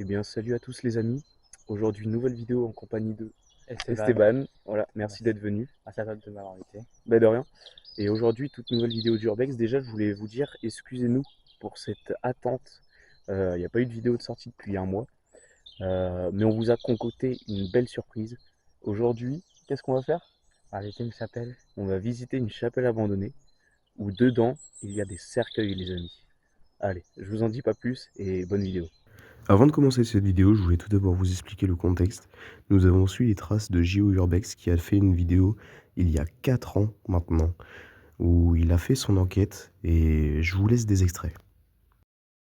Eh bien, salut à tous les amis. Aujourd'hui, nouvelle vidéo en compagnie de Esteban, Esteban. Voilà, merci merci. d'être venu. Merci à toi de m'avoir invité. Bah, de rien. Et aujourd'hui, toute nouvelle vidéo d'Urbex. Déjà, je voulais vous dire, excusez-nous pour cette attente. Il n'y a pas eu de vidéo de sortie depuis un mois. Mais on vous a concocté une belle surprise. Aujourd'hui, qu'est-ce qu'on va faire? On va visiter une chapelle. On va visiter une chapelle abandonnée où dedans, il y a des cercueils, les amis. Allez, je vous en dis pas plus et bonne vidéo. Avant de commencer cette vidéo, je voulais tout d'abord vous expliquer le contexte. Nous avons suivi les traces de Gio Urbex qui a fait une vidéo il y a 4 ans maintenant, où il a fait son enquête et je vous laisse des extraits.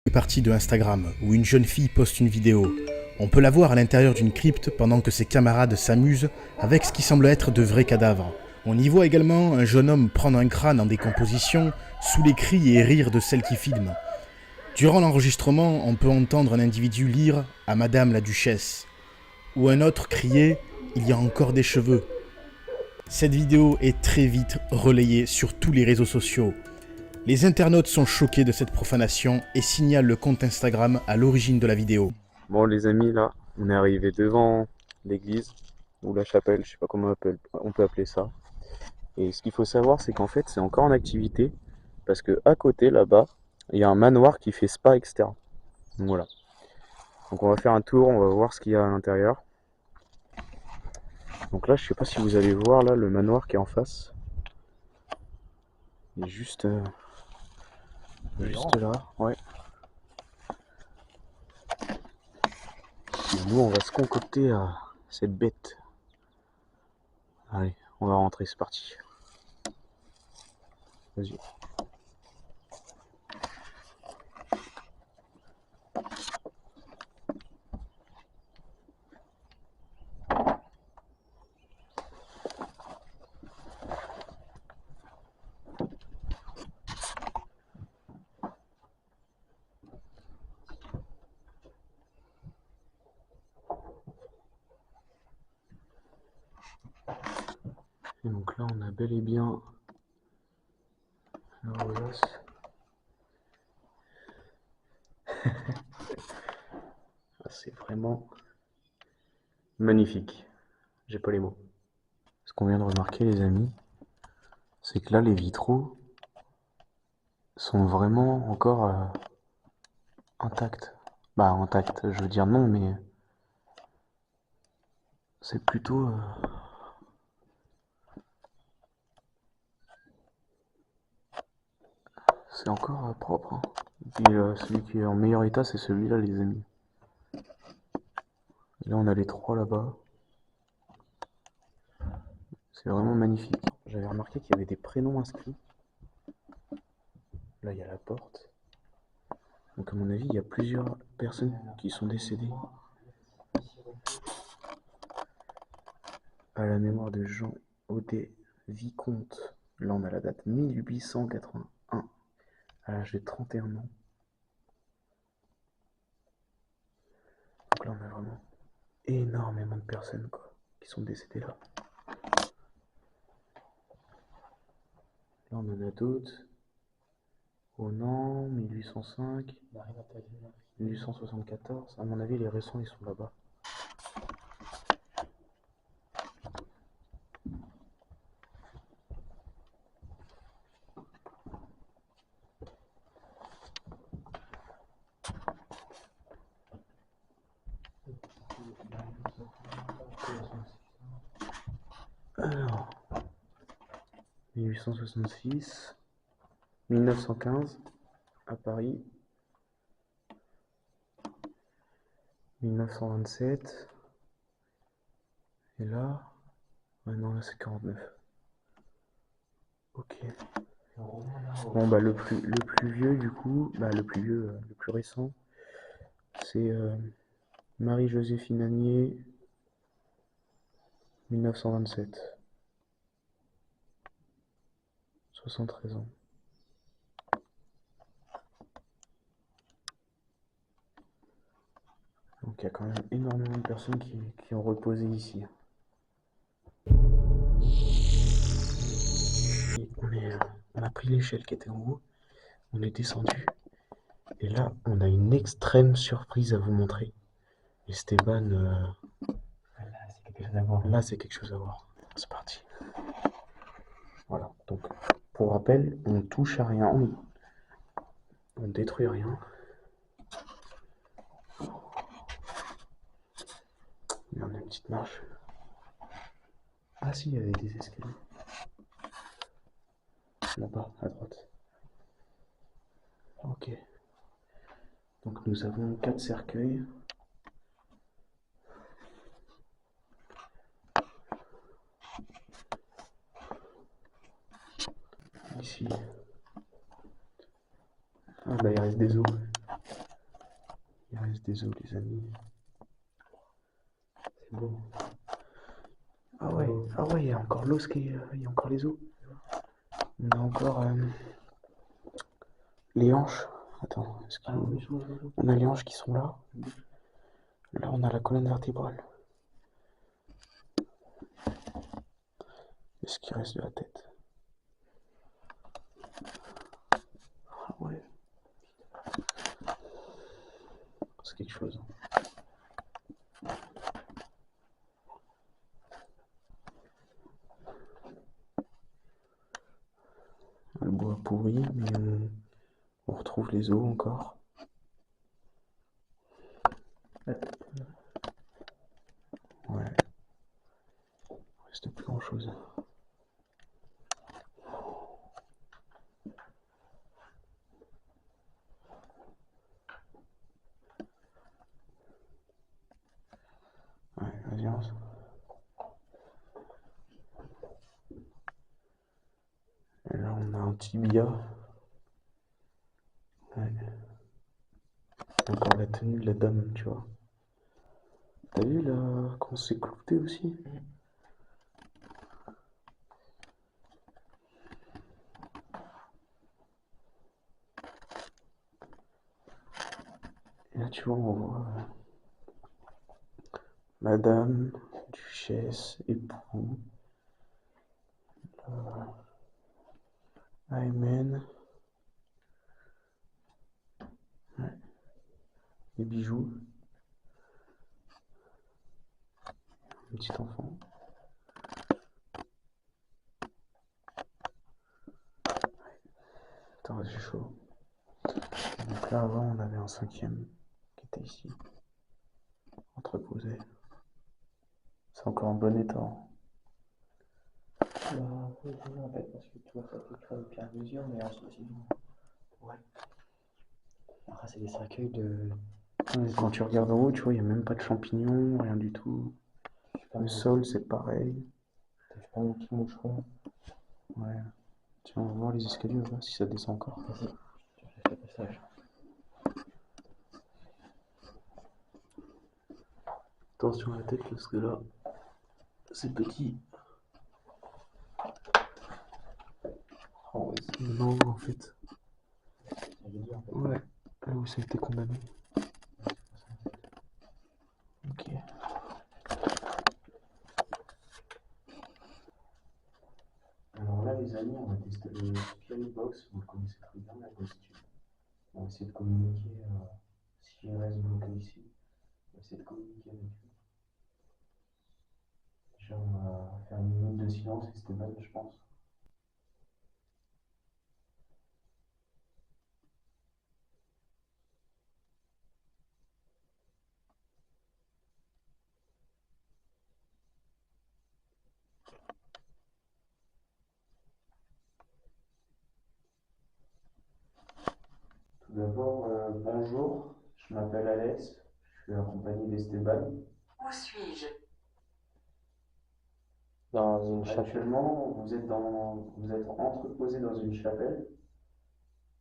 Une partie de Instagram où une jeune fille poste une vidéo. On peut la voir à l'intérieur d'une crypte pendant que ses camarades s'amusent avec ce qui semble être de vrais cadavres. On y voit également un jeune homme prendre un crâne en décomposition sous les cris et rires de celle qui filme. Durant l'enregistrement, on peut entendre un individu lire à Madame la Duchesse, ou un autre crier « Il y a encore des cheveux ». Cette vidéo est très vite relayée sur tous les réseaux sociaux. Les internautes sont choqués de cette profanation et signalent le compte Instagram à l'origine de la vidéo. Bon les amis, là, on est arrivé devant l'église, ou la chapelle, je sais pas comment on peut appeler ça. Et ce qu'il faut savoir, c'est qu'en fait, c'est encore en activité, parce que à côté, là-bas, il y a un manoir qui fait spa, etc. Donc voilà. Donc on va faire un tour, on va voir ce qu'il y a à l'intérieur. Donc là, je sais pas si vous allez voir, là, le manoir qui est en face. Il est juste là, ouais. Et nous, on va se concocter à cette bête. Allez, on va rentrer, c'est parti. Vas-y. Et donc là, on a bel et bien le rosace. C'est vraiment magnifique. J'ai pas les mots. Ce qu'on vient de remarquer, les amis, c'est que là, les vitraux sont vraiment encore intacts. Bah, intacts, je veux dire non, mais c'est plutôt... c'est encore propre. Hein. Et puis celui qui est en meilleur état, c'est celui-là, les amis. Et là, on a les trois là-bas. C'est vraiment magnifique. J'avais remarqué qu'il y avait des prénoms inscrits. Là, il y a la porte. Donc, à mon avis, il y a plusieurs personnes qui sont décédées. À la mémoire de Jean Audet, vicomte. Là, on a la date 1881, à l'âge de 31 ans. Donc là, on a vraiment énormément de personnes quoi, qui sont décédées là. Là, on en a d'autres. Ronan, 1805, 1874. À mon avis, les récents, ils sont là-bas. Alors, 1866, 1915 à Paris, 1927, et là, ouais, non, là c'est 49. Ok. Bon, bah le plus vieux du coup, bah le plus récent, c'est Marie-Joséphine Agnier, 1927, 73 ans. Donc il y a quand même énormément de personnes qui ont reposé ici. Et on a pris l'échelle qui était en haut, on est descendu, et là on a une extrême surprise à vous montrer. Esteban, Là, c'est quelque chose à voir. là c'est quelque chose à voir. C'est parti. Voilà, donc pour rappel, on touche à rien, on détruit rien. Il y a une petite marche. Ah si, il y avait des escaliers. Là-bas, à droite. Ok. Donc nous avons 4 cercueils. Ici. Ah bah il reste des os. Il reste des os les amis. C'est beau. Ah ouais, il y a encore l'os il y a encore les os. On a encore les hanches. Attends, on a les hanches qui sont là. Là on a la colonne vertébrale. Et ce qui reste de la tête. Ah ouais. C'est quelque chose. Le bois pourri, mais on retrouve les os encore. Ouais. Il reste plus grand chose. Ouais, vas-y, avance. Et là, on a un tibia. Ouais. Encore la tenue de la dame, tu vois. T'as vu là, quand c'est clouté aussi? Et là, tu vois, on voit madame, duchesse, époux, Amen, ouais, les bijoux, un petit enfant. Attends, c'est chaud. Donc là, avant, on avait un cinquième qui était ici, entreposé. C'est encore en bon état. Oui, en fait, parce que tu vois, ça fait très pierre mesure, mais ensuite, sinon. Ouais. Après, c'est des cercueils de. Ouais, quand tu regardes en haut, tu vois, il n'y a même pas de champignons, rien du tout. Le sol, c'est pareil. Je sais pas, mon petit moucheron. Ouais. Tiens, on va voir les escaliers, on va voir si ça descend encore. Vas-y, je fais ce passage. Attention à la tête parce que là, c'est petit. Oh, ouais, c'est non, en fait. Ouais, là où ça a été condamné. Ok. Alors là, les amis, on va tester le Spirit Box. Vous le connaissez très bien, la posture. On va essayer de communiquer. S'il reste bloqué ici, on va essayer de communiquer avec eux. Déjà, on va faire une minute de silence, Esteban, je pense. Tout d'abord, bonjour, je m'appelle Alex, je suis accompagné d'Esteban. Où suis-je? Dans une chapelle. Actuellement, vous êtes entreposé dans une chapelle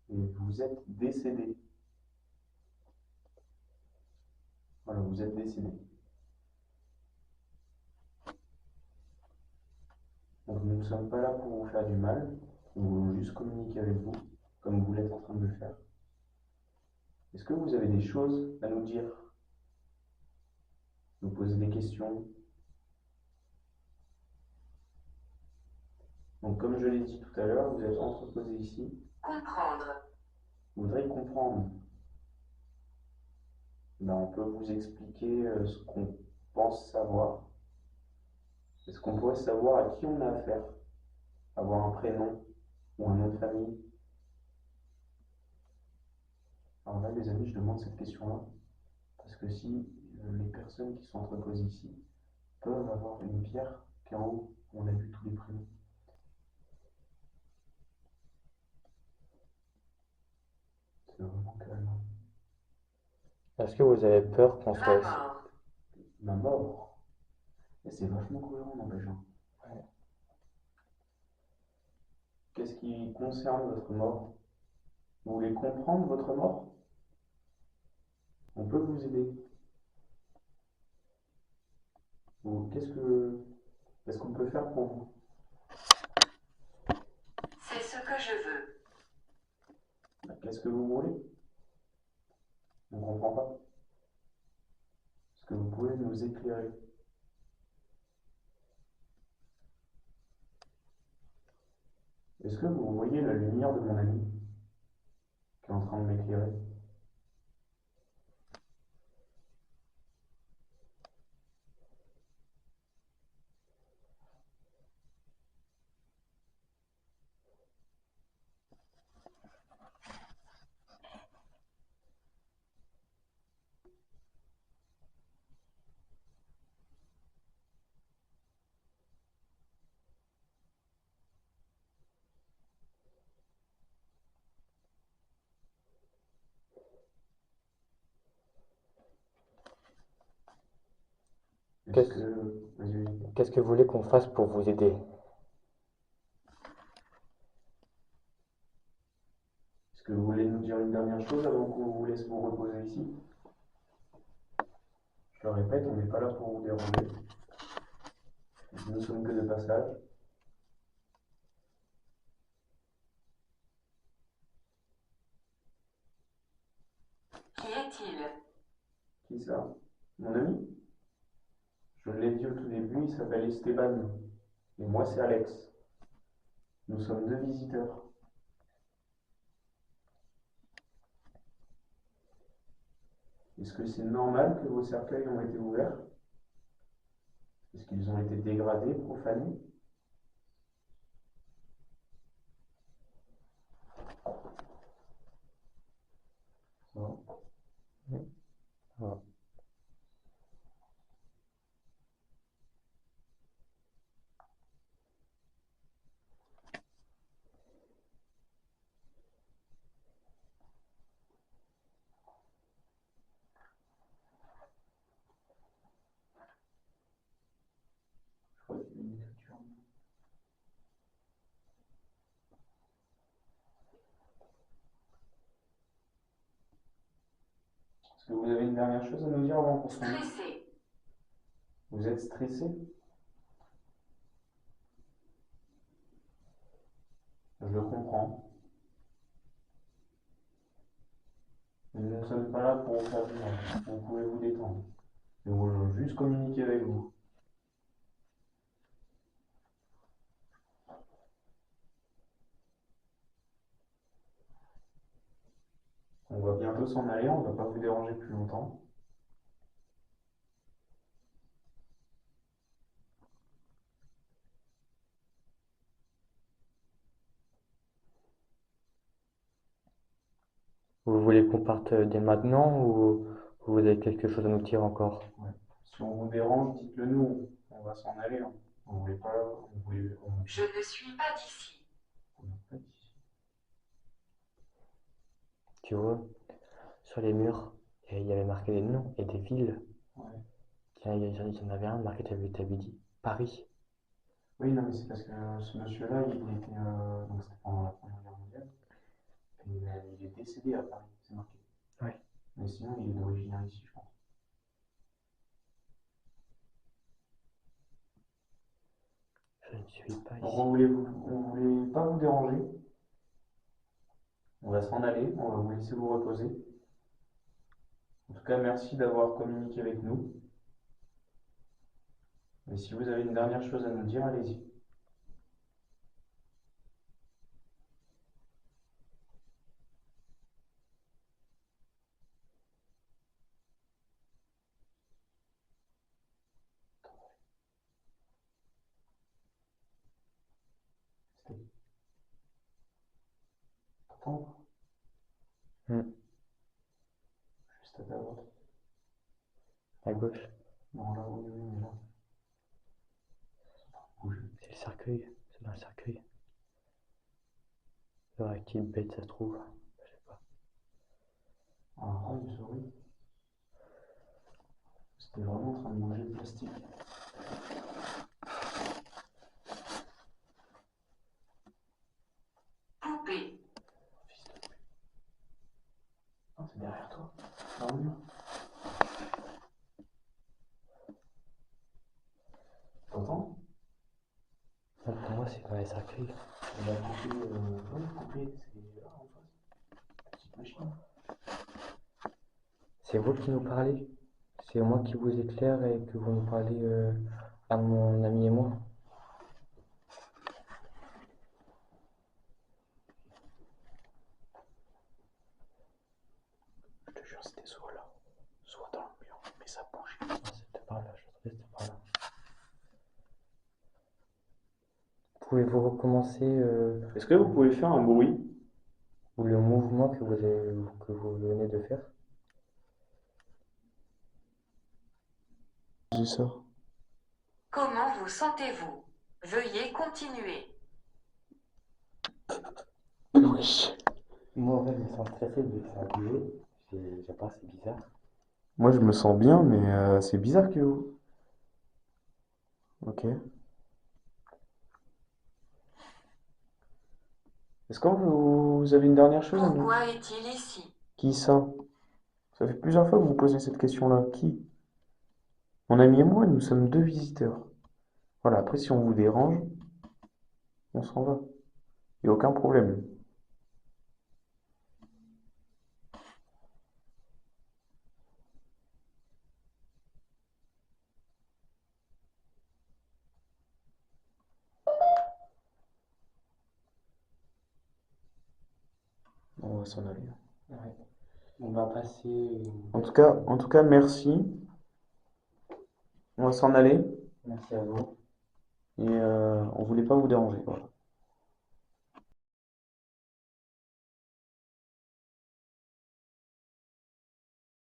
et vous êtes décédé. Voilà, vous êtes décédé. Donc nous ne sommes pas là pour vous faire du mal, nous voulons juste communiquer avec vous, comme vous l'êtes en train de le faire. Est-ce que vous avez des choses à nous dire? Nous poser des questions? Donc comme je l'ai dit tout à l'heure, vous êtes entreposé ici. Comprendre. Vous voudrez comprendre. ben, on peut vous expliquer ce qu'on pense savoir. Est-ce qu'on pourrait savoir à qui on a affaire? Avoir un prénom ou un nom de famille? Alors là, les amis, je demande cette question-là, parce que si les personnes qui sont entreposées ici peuvent avoir une pierre qu'en haut, on a vu tous les prénoms. C'est vraiment calme. Est-ce que vous avez peur qu'on soit... Ma mort. Et c'est vachement cohérent, n'empêche. Ouais. Qu'est-ce qui concerne votre mort? Vous voulez comprendre votre mort? On peut vous aider. Ou qu'est-ce qu'on peut faire pour vous? C'est ce que je veux. Qu'est-ce que vous voulez? On ne comprend pas. Est-ce que vous pouvez nous éclairer? Est-ce que vous voyez la lumière de mon ami qui est en train de m'éclairer? Qu'est-ce que vous voulez qu'on fasse pour vous aider? Est-ce que vous voulez nous dire une dernière chose avant qu'on vous laisse vous reposer ici? Je le répète, on n'est pas là pour vous déranger. Nous ne sommes que de passage. Qui est-il? Qui ça? Mon ami? Je l'ai dit au tout début, il s'appelle Esteban. Et moi, c'est Alex. Nous sommes deux visiteurs. Est-ce que c'est normal que vos cercueils ont été ouverts? Est-ce qu'ils ont été dégradés, profanés? Ça va? Oui. Voilà. Je crois qu'il y a une écriture. Est-ce que vous avez une dernière chose à nous dire avant qu'on s'en aille? Stressé. Vous êtes stressé? Je le comprends. Mais nous ne sommes pas là pour vous faire du mal. Vous pouvez vous détendre. Nous voulons juste communiquer avec vous. On va bientôt s'en aller, on ne va pas vous déranger plus longtemps. Vous voulez qu'on parte dès maintenant ou vous avez quelque chose à nous dire encore? Ouais. Si on vous dérange, dites-le nous. On va s'en aller. On ne voulait pas. Je ne suis pas d'ici. On n'a pas dit. Tu vois, sur les murs, il y avait marqué des noms et des villes. Ouais. Il y en avait un marqué, t'avais dit Paris. Oui, non, mais c'est parce que ce monsieur-là, il était. Donc c'était pendant la Première Guerre mondiale. Et il est décédé à Paris, c'est marqué. Ouais. Mais sinon, il est d'origine ici, je pense. Je ne suis pas Donc ici. on voulait pas vous déranger. On va s'en aller, on va vous laisser vous reposer. En tout cas, merci d'avoir communiqué avec nous. Et si vous avez une dernière chose à nous dire, allez-y. septembre. Juste à ta droite. À gauche. Non, là, oui, oui, mais là. C'est le cercueil. C'est dans le cercueil. Il y aurait quelle bête ça se trouve? Je sais pas. Ah, une souris. C'était vraiment en train de manger le plastique. Poupée. Fils de pute. Non, c'est derrière toi. Dans le mur. T'entends? Non, pour moi, c'est dans les cercueils. La poupée, ouais, poupée, c'est là en face. Petite machine. C'est vous qui nous parlez? C'est moi qui vous éclaire et que vous nous parlez à mon ami et moi? Je te jure, c'était soit là, soit dans le mur, mais ça bouge. Ah, c'était par là, je trouvais que c'était par là. Pouvez-vous recommencer Est-ce que vous pouvez faire un bruit? ou le mouvement que vous venez de faire? C'est ça. Comment vous sentez-vous? Veuillez continuer. Oui. Moi, en fait, je me sens stressé de faire bouger. J'ai pas, c'est bizarre. Moi, je me sens bien, mais c'est bizarre que vous. Ok. Est-ce que vous avez une dernière chose à nous? Pourquoi est-il ici? Qui ça? Ça fait plusieurs fois que vous posez cette question-là. Qui? Mon ami et moi, nous sommes deux visiteurs. Voilà, après, si on vous dérange, on s'en va. Il n'y a aucun problème. On va s'en aller. Ouais. On va passer. En tout cas, merci. On va s'en aller Merci à vous. et on voulait pas vous déranger. Voilà.